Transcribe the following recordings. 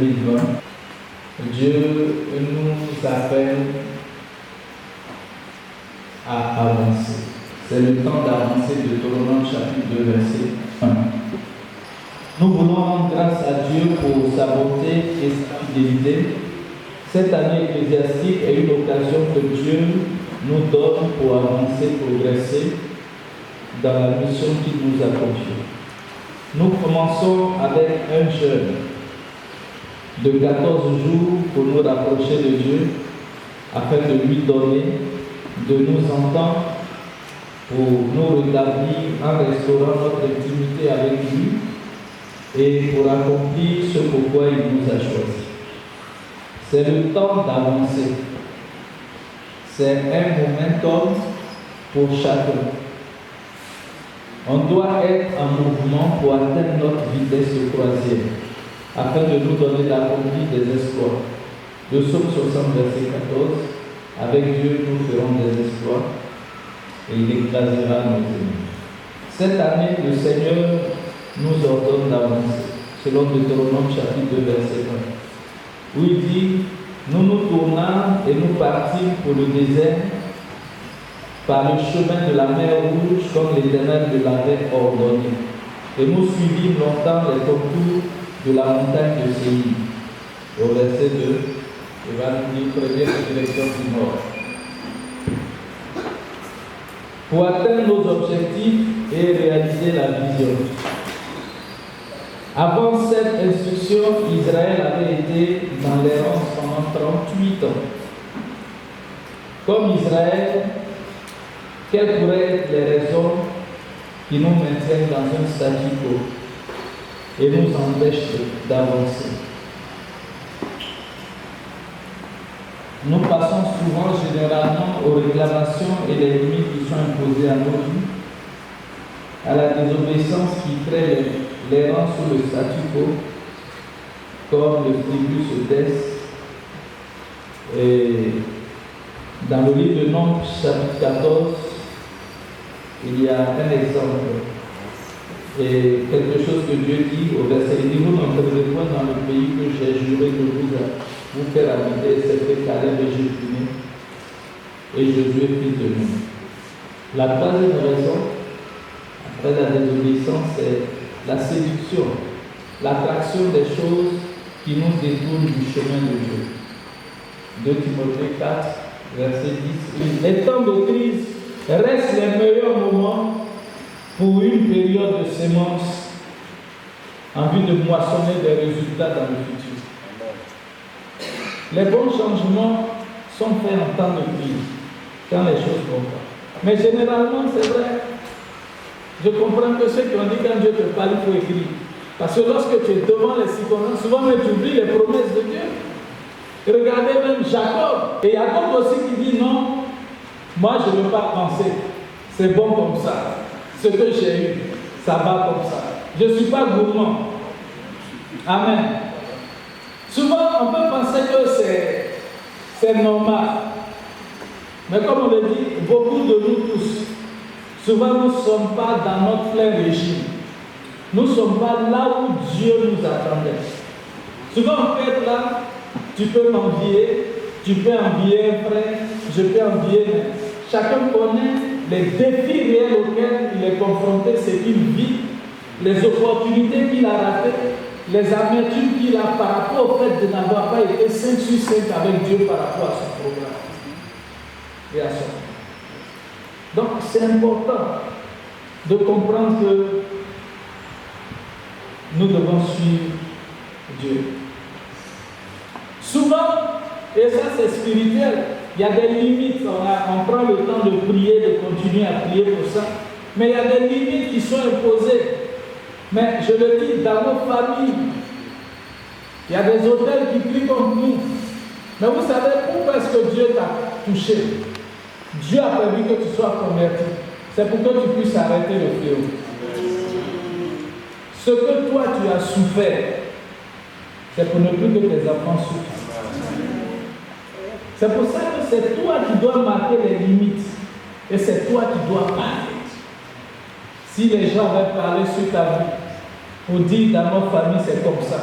2020, Dieu nous appelle à avancer. C'est le temps d'avancer de Deutéronome chapitre 2, verset 1. Nous voulons rendre grâce à Dieu pour sa bonté et sa fidélité. Cette année ecclésiastique est une occasion que Dieu nous donne pour avancer, progresser dans la mission qu'il nous a confiée. Nous commençons avec un jeûne de 14 jours pour nous rapprocher de Dieu, afin de lui donner, de nous entendre, pour nous rétablir en restaurant notre intimité avec lui et pour accomplir ce pourquoi il nous a choisis. C'est le temps d'avancer. C'est un momentum pour chacun. On doit être en mouvement pour atteindre notre vitesse de croisière, afin de nous donner l'accompli des exploits. Le psaume 60, verset 14, avec Dieu nous ferons des exploits et il écrasera nos ennemis. Cette année, le Seigneur nous ordonne d'avancer, selon Deutéronome chapitre 2, verset 1, où il dit, nous nous tournâmes et nous partîmes pour le désert, par le chemin de la mer Rouge, comme l'Éternel de l'avait ordonné. Et nous suivîmes longtemps les contours de la montagne de Séir. Au verset 2, il va nous dire première direction du nord. Pour atteindre nos objectifs et réaliser la vision. Avant cette instruction, Israël avait été dans l'errance pendant 38 ans. Comme Israël, quelles pourraient être les raisons qui nous maintiennent dans un statu quo et nous empêchent d'avancer? Nous passons souvent généralement aux réclamations et les limites qui sont imposées à nos vies, à la désobéissance qui crée l'errance sous le statu quo, comme le tribut se taise. Et dans le livre de Nombres, chapitre 14, il y a un exemple et quelque chose que Dieu dit au verset, il dit, vous n'entrerez point dans le pays que j'ai juré de vous faire habiter, c'était Caleb et Jephunnée et Josué fils de Nun. La troisième raison, après la désobéissance, c'est la séduction, l'attraction des choses qui nous détournent du chemin de Dieu. 2 Timothée 4, verset 10. Les temps de crise restent les meilleurs moments pour une période de sémence en vue de moissonner des résultats dans le futur. Les bons changements sont faits en temps de crise, quand les choses vont pas. Mais généralement, c'est vrai, je comprends que ceux qui ont dit quand Dieu te parle, il faut écrire. Parce que lorsque tu es devant les circonstances, souvent même tu oublies les promesses de Dieu. Regardez même Jacob. Et Jacob aussi qui dit non, moi je ne veux pas penser. C'est bon comme ça. Ce que j'ai eu, ça va comme ça. Je ne suis pas gourmand. Amen. Souvent, on peut penser que c'est normal. Mais comme on le dit, beaucoup de nous tous, souvent nous ne sommes pas dans notre plein régime. Nous ne sommes pas là où Dieu nous attendait. Souvent, on peut être là, tu peux m'envier, tu peux envier un frère, je peux envier. Chacun connaît les défis réels auxquels il est confronté, ce qu'il vit, les opportunités qu'il a ratées, les amertumes qu'il a par rapport au fait de n'avoir pas été 5 sur 5 avec Dieu par rapport à son programme et à son. Donc c'est important de comprendre que nous devons suivre Dieu. Souvent, et ça c'est spirituel, il y a des limites, on prend le temps de prier, de continuer à prier pour ça, mais il y a des limites qui sont imposées. Mais je le dis, dans nos familles, il y a des autels qui prient comme nous. Mais vous savez pourquoi est-ce que Dieu t'a touché? Dieu a permis que tu sois converti. C'est pour que tu puisses arrêter le fléau. Ce que toi tu as souffert, c'est pour ne plus que tes enfants souffrent. C'est pour ça que c'est toi qui dois marquer les limites. Et c'est toi qui dois parler. Si les gens avaient parlé sur ta vie, pour dire dans notre famille c'est comme ça,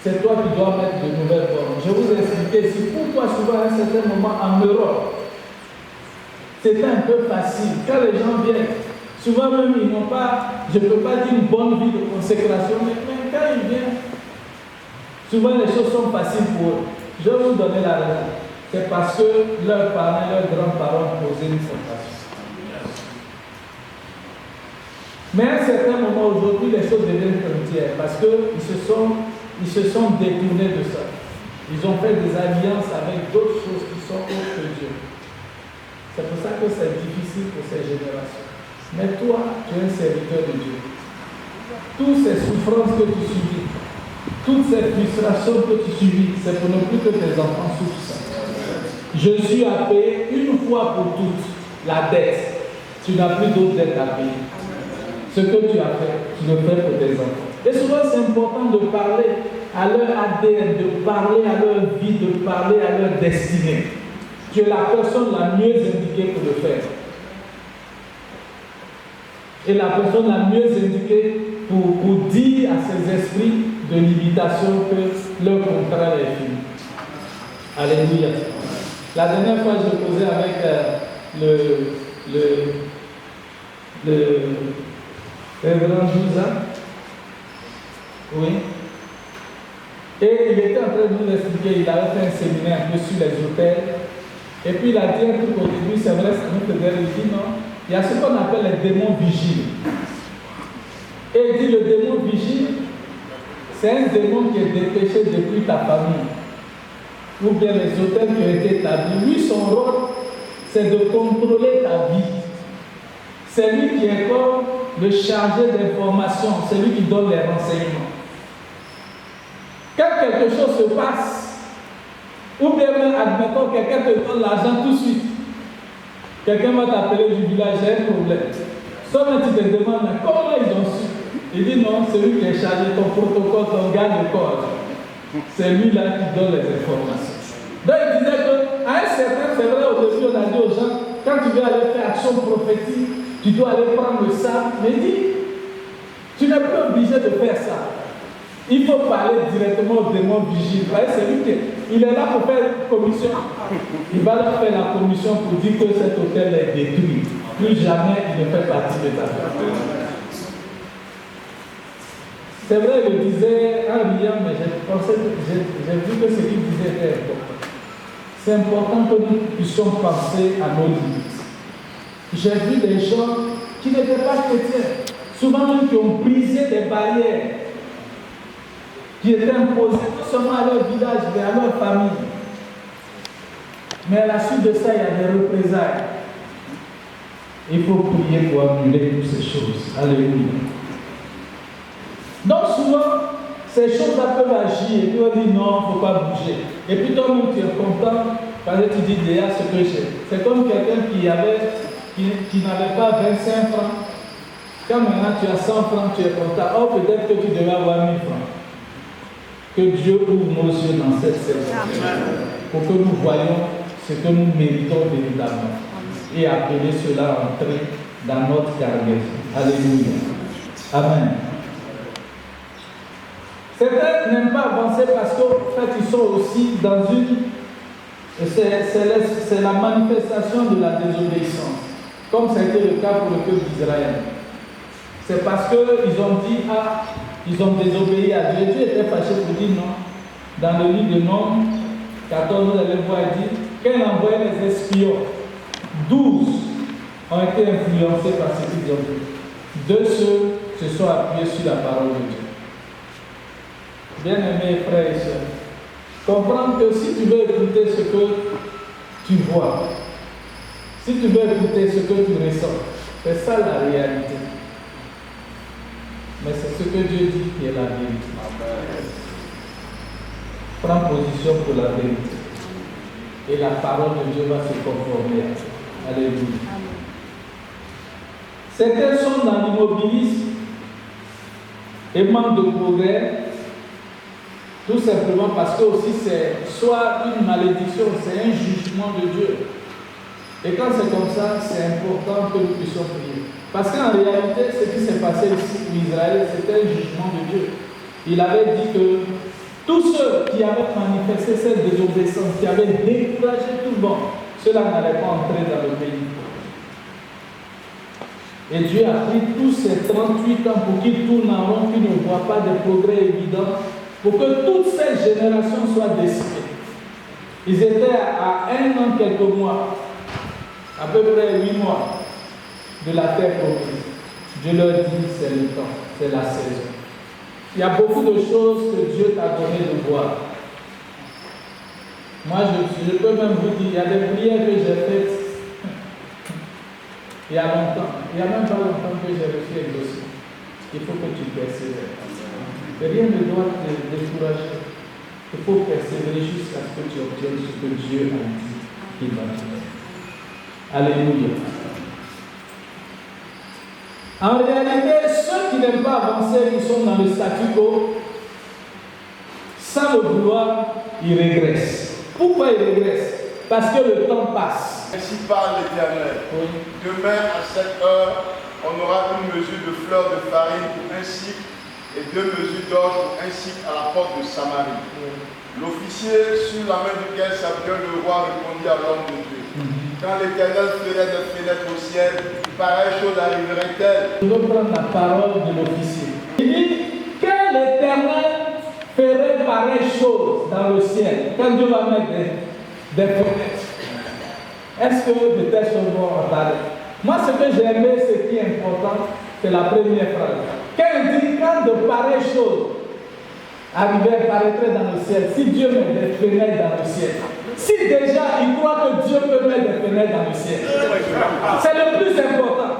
c'est toi qui dois mettre de nouvelles formes. Je vous ai expliqué, si pour toi, souvent à un certain moment en Europe, c'était un peu facile. Quand les gens viennent, souvent même ils n'ont pas, je ne peux pas dire une bonne vie de consécration, mais même quand ils viennent, souvent les choses sont faciles pour eux. Je vais vous donner la raison. C'est parce que leurs parents, leurs grands-parents posaient une fondation. Mais à un certain moment aujourd'hui, les choses deviennent frontières parce qu'ils se sont détournés de ça. Ils ont fait des alliances avec d'autres choses qui sont autres que Dieu. C'est pour ça que c'est difficile pour ces générations. Mais toi, tu es un serviteur de Dieu. Toutes ces souffrances que tu subis, toutes ces frustrations que tu subis, c'est pour ne plus que tes enfants souffrent ça. Jésus a payé une fois pour toutes la dette. Tu n'as plus d'autres dettes à payer. Ce que tu as fait, tu le fais pour tes enfants. Et souvent, c'est important de parler à leur ADN, de parler à leur vie, de parler à leur destinée. Tu es la personne la mieux indiquée pour le faire. Et la personne la mieux indiquée pour dire à ces esprits de limitation que leur contraire est fini. Alléluia. La dernière fois, je causais avec le révérend Jouza. Oui. Et il était en train de nous expliquer, il avait fait un séminaire un peu sur les hôtels. Et puis il a dit un truc au début, c'est vrai, ça nous faisait le dire, non? Il y a ce qu'on appelle les démons vigiles. Et il dit, le démon vigile, c'est un démon qui est dépêché depuis ta famille. Ou bien les hôtels qui ont été établis. Lui, son rôle, c'est de contrôler ta vie. C'est lui qui est comme le chargé d'informations, c'est lui qui donne les renseignements. Quand quelque chose se passe, ou bien même, admettons, quelqu'un te donne l'argent tout de suite, quelqu'un va t'appeler du village, j'ai un problème. Seulement tu te demandes, comment ils ont su? Il dit non, c'est lui qui est chargé, ton protocole, ton garde-corps. C'est lui-là qui donne les informations. Donc il disait qu'à un certain, c'est vrai, au début on a dit aux gens, quand tu veux aller faire action prophétique, tu dois aller prendre le sable. Mais il dit, tu n'es pas obligé de faire ça. Il faut parler directement au démon vigile. C'est lui qui est là pour faire une commission. Il va leur faire la commission pour dire que cet hôtel est détruit. Plus jamais il ne fait partie de ta famille. C'est vrai, il le disait en riant, mais j'ai vu que ce qu'il disait était important. C'est important que nous puissions penser à nos limites. J'ai vu des gens qui n'étaient pas chrétiens, souvent même qui ont brisé des barrières qui étaient imposées non seulement à leur village, mais à leur famille. Mais à la suite de ça, il y a des représailles. Il faut prier pour annuler toutes ces choses. Alléluia. Donc souvent, ces choses-là peuvent agir et puis on dit non, il ne faut pas bouger. Et puis toi-même tu es content parce que tu dis déjà ce que j'ai. C'est comme quelqu'un qui n'avait pas 25 francs. Quand maintenant tu as 100 francs, tu es content. Oh, peut-être que tu devais avoir 1000 francs. Que Dieu ouvre nos yeux dans cette saison pour que nous voyions ce que nous méritons véritablement et appeler cela à entrer dans notre cargaison. Alléluia. Amen. Certains n'aiment pas avancer parce qu'en fait ils sont aussi dans une... C'est la manifestation de la désobéissance, comme ça a été le cas pour le peuple d'Israël. C'est parce qu'ils ont dit, ils ont désobéi à Dieu. Dieu était fâché pour dire non. Dans le livre de Nombres 14, vous allez voir, il dit, quand il a envoyé les espions, 12 ont été influencés par ce qu'ils ont dit. 2 se sont appuyés sur la parole de Dieu. Bien-aimés frères et sœurs, comprendre que si tu veux écouter ce que tu vois, si tu veux écouter ce que tu ressens, c'est ça la réalité. Mais c'est ce que Dieu dit qui est la vérité. Prends position pour la vérité. Et la parole de Dieu va se conformer à ça. Alléluia. Certains sont dans l'immobilisme et manquent de progrès. Tout simplement parce que aussi c'est soit une malédiction, c'est un jugement de Dieu. Et quand c'est comme ça, c'est important que nous puissions prier. Parce qu'en réalité, ce qui s'est passé ici pour Israël, c'était un jugement de Dieu. Il avait dit que Tous ceux qui avaient manifesté cette désobéissance, qui avaient découragé tout le monde, ceux-là n'allaient pas entrer dans le pays. Et Dieu a pris tous ces 38 ans pour qu'ils tournent en rond, qu'ils ne voient pas de progrès évidents, pour que toute cette génération soit décimée. Ils étaient à 1 an, quelques mois, à peu près 8 mois de la terre promise. Dieu leur dit, c'est le temps, c'est la saison. Il y a beaucoup de choses que Dieu t'a donné de voir. Moi, je peux même vous dire, il y a des prières que j'ai faites il y a longtemps. Il n'y a même pas longtemps que j'ai reçu exaucé. Il faut que tu persévères. Rien ne doit te décourager. Il faut persévérer jusqu'à ce que tu obtiennes ce que Dieu a dit qu'il va te faire. Alléluia. En réalité, ceux qui n'aiment pas avancer, qui sont dans le statu quo, sans le vouloir, ils régressent. Pourquoi ils régressent? Parce que le temps passe. Ainsi parle l'Éternel. Oui. Demain à cette heure, on aura une mesure de fleur de farine pour un cycle et 2 mesures d'orge pour un cycle à la porte de Samarie. Oui. L'officier, sur la main duquel s'appuyait le roi, répondit à l'homme de Dieu. Quand l'Éternel ferait des fenêtres au ciel, pareille chose arriverait-elle? Je veux prendre la parole de l'officier. Il dit que l'Éternel ferait pareille chose dans le ciel quand Dieu va mettre des fenêtres. Est-ce que de telles choses vont apparaître? Moi, ce que j'ai aimé, ce qui est important, c'est la première phrase. Quand il dit quand de pareilles choses apparaîtraient dans le ciel, si Dieu met des fenêtres dans le ciel, si déjà il croit que Dieu peut mettre des fenêtres dans le ciel, c'est le plus important.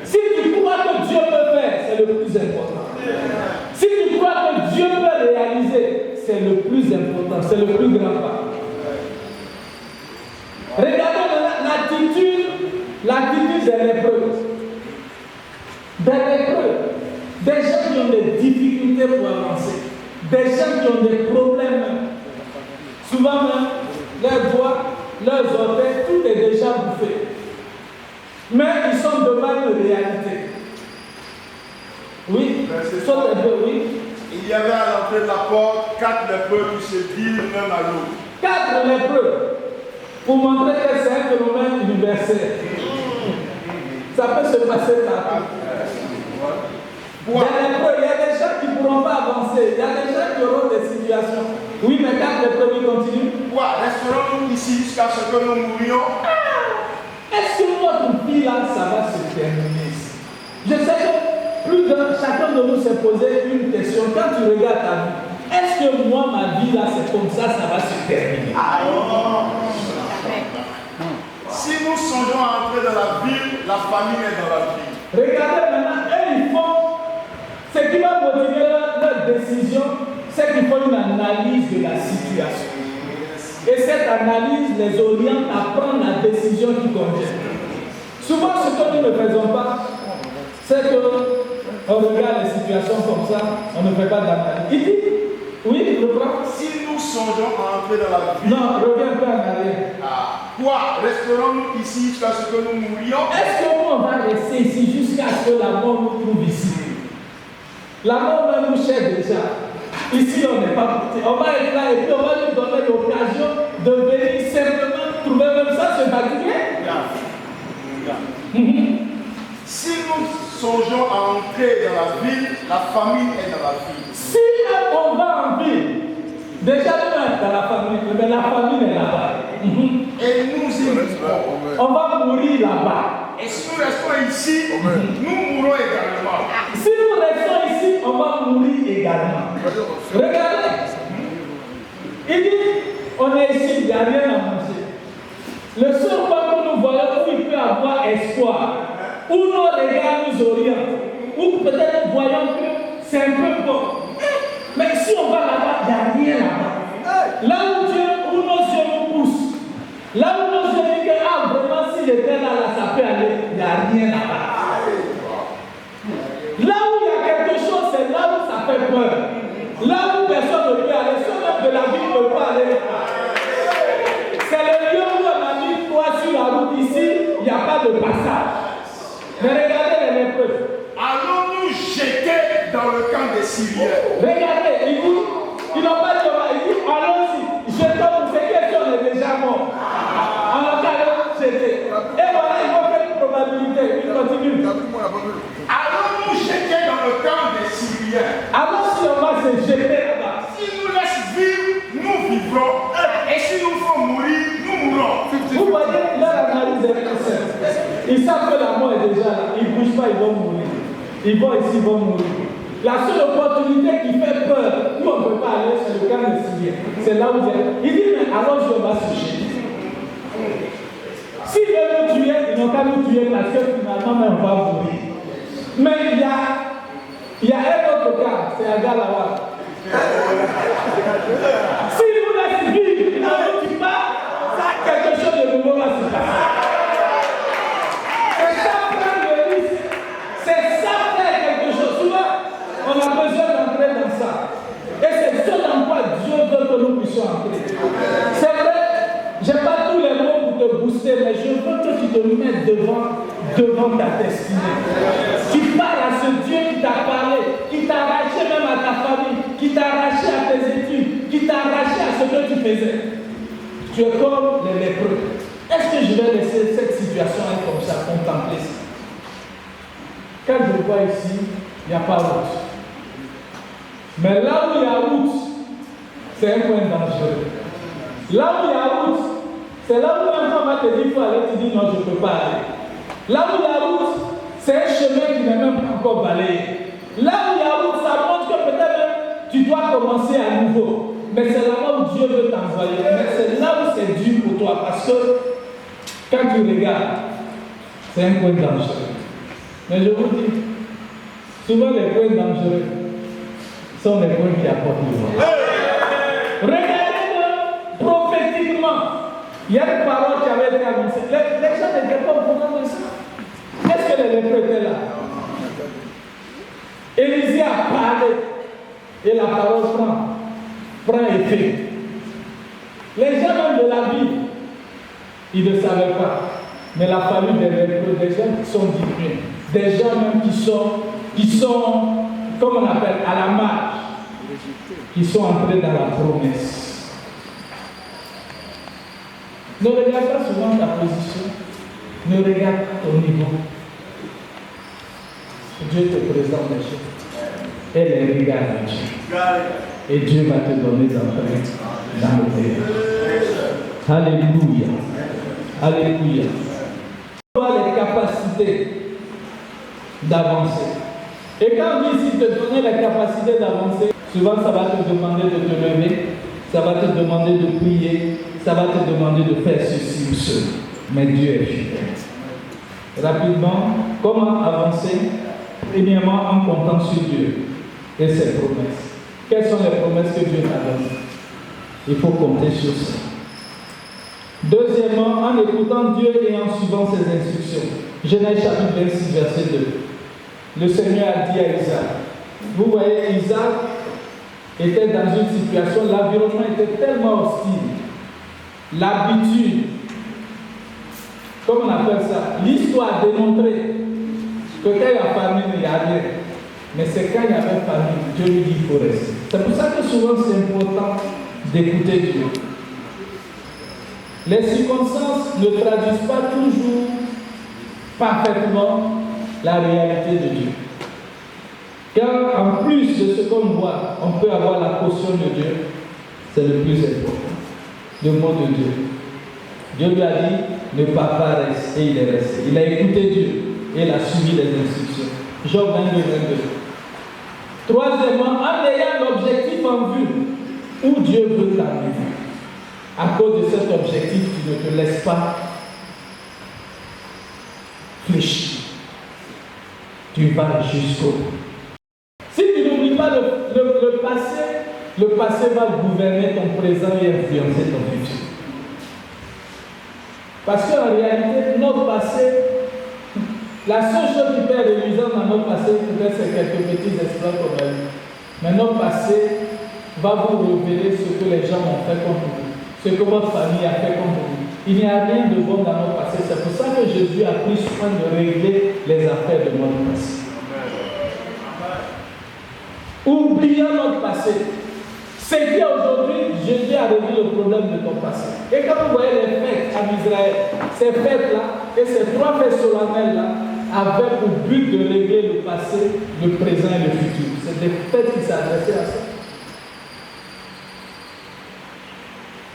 Si tu crois que Dieu peut faire, c'est le plus important. Si tu crois que Dieu peut réaliser, c'est le plus important, c'est le plus grand pas. Regardez l'attitude des lépreux. Des lépreux, des gens qui ont des difficultés pour avancer, des gens qui ont des problèmes. Souvent même, leurs doigts, leurs orteils, tout est déjà bouffé. Mais ils sont devant une réalité. Oui, saute un peu, oui. Il y avait à l'entrée de la porte 4 lépreux qui se dirent l'un à l'autre. 4 lépreux, pour montrer que c'est un phénomène universel. Ça peut se passer partout. Il y a des gens qui ne pourront pas avancer. Il y a des gens qui auront des situations. Oui, mais 4 lépreux qui continuent. Quoi? Resterons-nous ici jusqu'à ce que nous mourions? Est-ce que notre vie là, ça va se terminer ici? Je sais que chacun de nous s'est posé une question. Quand tu regardes ta vie, est-ce que moi, ma vie là, c'est comme ça va se terminer? Si nous songeons à entrer dans la ville, la famille est dans la ville. Regardez maintenant, eux, ils font ce qui va motiver leur décision, c'est qu'ils font une analyse de la situation. Et cette analyse les oriente à prendre la décision qui convient. Souvent, ce que nous ne faisons pas, c'est qu'on regarde les situations comme ça, on ne fait pas d'analyse. Il dit, oui, je prends. Si nous songeons à entrer dans la ville. Non, reviens un peu en arrière. Quoi? Resterons-nous ici jusqu'à ce que nous mourions? Est-ce que nous, on va rester ici jusqu'à ce que la mort nous trouve ici? La mort va nous chercher déjà. Ici, on n'est pas parti. On va être là et puis on va lui donner l'occasion de venir simplement trouver même ça, se fatiguer. Si nous songeons à entrer dans la ville, la famille est dans la ville. Si on va en ville, déjà nous sommes dans la famille, mais la famille est là-bas. Et nous y mourrons. On va mourir là-bas. Et si nous restons ici, nous mourrons également. Si nous restons ici, on va mourir également. Regardez. Il dit, on est ici, il n'y a rien à manger. Le seul point que nous voyons où il peut avoir espoir, où nos regards nous orientent, où peut-être nous voyons que c'est un peu bon. Mais si on va là-bas, il n'y a rien là-bas. Là où nos yeux nous poussent, là où nos yeux disent que vraiment si j'étais là, ça peut aller, il n'y a rien là-bas. Là où il y a quelque chose, c'est là où ça fait peur. Là où personne ne peut aller, ceux même de la vie ne peuvent pas aller là-bas. C'est le lieu où on a mis toi sur la route ici, il n'y a pas de passage. Mais regardez les lépreux. Allons-nous jeter dans le camp des Syriens? Regardez, ils n'ont pas dit allons-nous jeter dans le camp des Syriens? Alors si on va se jeter là-bas, S'ils nous laissent vivre, nous vivrons. Et si nous font mourir, nous mourrons. vous voyez, leur analyse est très simple. Ils savent que la mort est déjà là. Ils ne bougent pas, ils vont mourir. Ils vont ici, ils vont mourir. La seule opportunité qui fait peur, où on ne peut pas aller, c'est le camp des Syriens. C'est là où il dit, mais alors je vais se jeter. S'ils veulent nous tuer, ils n'ont qu'à nous tuer parce que finalement, on va mourir. Mais il y a un autre cas, c'est un gars là-bas. Si vous laissez vivre, ils ne vous tuent pas, ça, quelque chose de nouveau va se passer. C'est ça prendre le risque. C'est ça faire quelque chose. Souvent, on a besoin d'entrer dans ça. Et c'est ce dans quoi Dieu veut que nous puissions entrer. C'est vrai, je n'ai pas tous les mots pour te booster, mais je veux que tu te mettes devant ta destinée. Tu parles à ce Dieu qui t'a parlé, qui t'a arraché même à ta famille, qui t'a arraché à tes études, qui t'a arraché à ce que tu faisais. Tu es comme les lépreux. Est-ce que je vais laisser cette situation être comme ça, contempler ça? Quand je vois ici, il n'y a pas route. Mais là où il y a route, c'est un point dangereux. Là où il y a route, c'est là où l'enfant va te dire il faut aller, tu dis non, je ne peux pas aller. Là où il y a route, c'est un chemin qui n'est même pas encore balayé. Là où il y a route, ça montre que peut-être même tu dois commencer à nouveau. Mais c'est là-bas où Dieu veut t'envoyer. Mais c'est là où c'est dur pour toi. Parce que quand tu regardes, c'est un point dangereux. Mais je vous dis, souvent les points dangereux sont les points qui apportent le vent. Regardez-le prophétiquement. Il y a des paroles qui avaient été annoncées. Les gens n'étaient pas au courant de ça. Est-ce que les lépreux étaient là? Élisée a parlé et la parole prend effet. Les gens même de la Bible, ils ne savaient pas. Mais la famille des lépreux, des gens qui sont diminués, des gens même qui sont, comme on appelle, à la marge, qui sont entrés dans la promesse. Ne regarde pas souvent ta position, ne regarde pas ton niveau. Dieu te présente les choses. Et les regarde Dieu. Et Dieu va te donner d'entrer dans le pays. Alléluia. Alléluia. Tu as les capacités d'avancer. Et quand on dit ici te donner la capacité d'avancer, souvent ça va te demander de te lever, ça va te demander de prier, ça va te demander de faire ceci ou cela. Mais Dieu est fidèle. Rapidement, comment avancer? Premièrement, en comptant sur Dieu et ses promesses. Quelles sont les promesses que Dieu t'a données? Il faut compter sur ça. Deuxièmement, en écoutant Dieu et en suivant ses instructions. Genèse chapitre 26, verset 2. Le Seigneur a dit à Isaac, vous voyez, Isaac était dans une situation, l'environnement était tellement hostile. L'habitude, comme on appelle ça, l'histoire a démontré que quand il y a famine, il n'y a rien. Mais c'est quand il y avait famine, Dieu lui dit qu'il faut rester. C'est pour ça que souvent c'est important d'écouter Dieu. Les circonstances ne traduisent pas toujours parfaitement la réalité de Dieu. Car en plus de ce qu'on voit, on peut avoir la caution de Dieu, c'est le plus important. Le mot de Dieu. Dieu lui a dit, ne pars pas, reste, et il est resté. Il a écouté Dieu et il a suivi les instructions. Job 22, 22. Troisièmement, en ayant l'objectif en vue, où Dieu veut t'amener. À cause de cet objectif, tu ne te laisses pas fléchir. Tu vas jusqu'au bout. Si tu n'oublies pas le passé va gouverner ton présent et influencer ton futur. Parce qu'en réalité, notre passé, la seule chose qui peut être réalisante dans notre passé, peut-être c'est quelques petits exploits qu'on a eu. Mais notre passé va vous révéler ce que les gens ont fait contre vous. Ce que votre famille a fait contre vous. Il n'y a rien de bon dans notre passé. C'est pour ça que Jésus a pris soin de régler les affaires de notre passé. Oublions notre passé. C'est dit aujourd'hui, Jésus a réglé le problème de ton passé. Et quand vous voyez les fêtes en Israël, ces fêtes-là et ces 3 fêtes solennelles-là, avait pour but de régler le passé, le présent et le futur. C'est des fêtes qui s'adressaient à ça.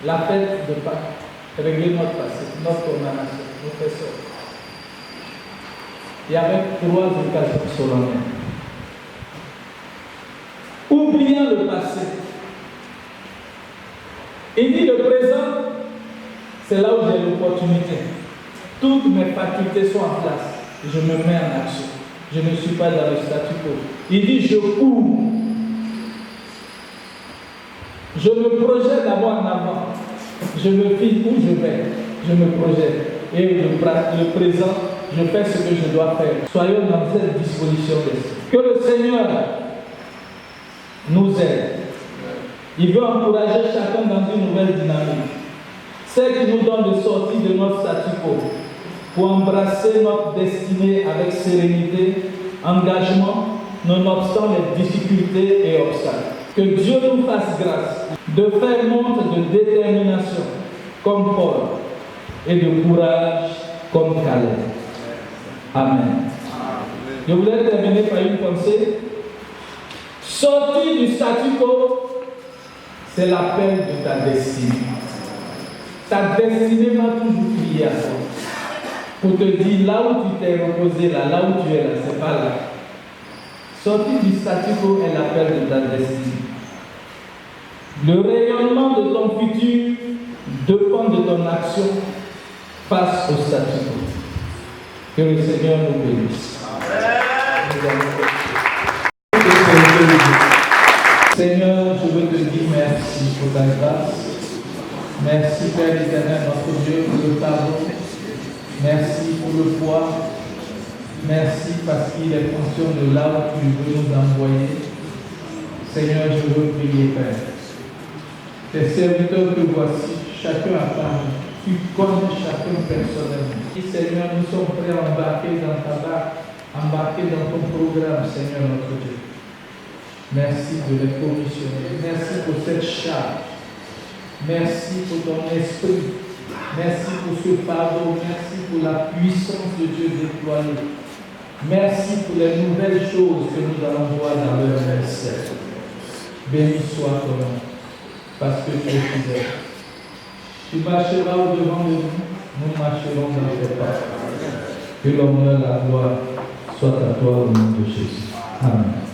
La fête de Pâques, régler notre passé, notre condamnation, notre sort. Il y avait 3 occasions solennelles. Oubliant le passé. Il dit le présent, c'est là où j'ai l'opportunité. Toutes mes facultés sont en place. Je me mets en action. Je ne suis pas dans le statu quo. Il dit je cours. Je me projette d'abord en avant. Je me fixe où je vais. Je me projette. Et le présent, je fais ce que je dois faire. Soyons dans cette disposition d'esprit. Que le Seigneur nous aide. Il veut encourager chacun dans une nouvelle dynamique. Celle qui nous donne de sortir de notre statu quo pour embrasser notre destinée avec sérénité, engagement, nonobstant les difficultés et obstacles. Que Dieu nous fasse grâce de faire montre de détermination comme Paul et de courage comme Caleb. Amen. Je voulais terminer par une pensée. Sortir du statu quo, c'est l'appel de ta destinée. Ta destinée m'a toujours crié à toi. Pour te dire, là où tu t'es reposé, là où tu es là, c'est pas là. Sortir du statu quo est l'appel de ta destinée. Le rayonnement de ton futur dépend de ton action face au statu quo. Que le Seigneur nous bénisse. Seigneur, je veux te dire merci pour ta grâce. Merci Père éternel, notre Dieu, pour le pardon. Merci pour le poids. Merci parce qu'il est fonction de là où tu veux nous envoyer. Seigneur, je veux prier, Père. Tes serviteurs que voici, chacun à part, tu connais chacun personnellement. Et Seigneur, nous sommes prêts à embarquer dans ta barque, embarquer dans ton programme, Seigneur notre Dieu. Merci de les commissionner. Merci pour cette charge. Merci pour ton esprit. Merci pour ce pardon. Merci pour la puissance de Dieu déployée. Merci pour les nouvelles choses que nous allons voir dans leur ministère. Béni soit ton nom, parce que tu es fidèle. Tu marcheras au-devant de nous, nous marcherons dans tes pas. Que l'honneur, la gloire soit à toi au nom de Jésus. Amen.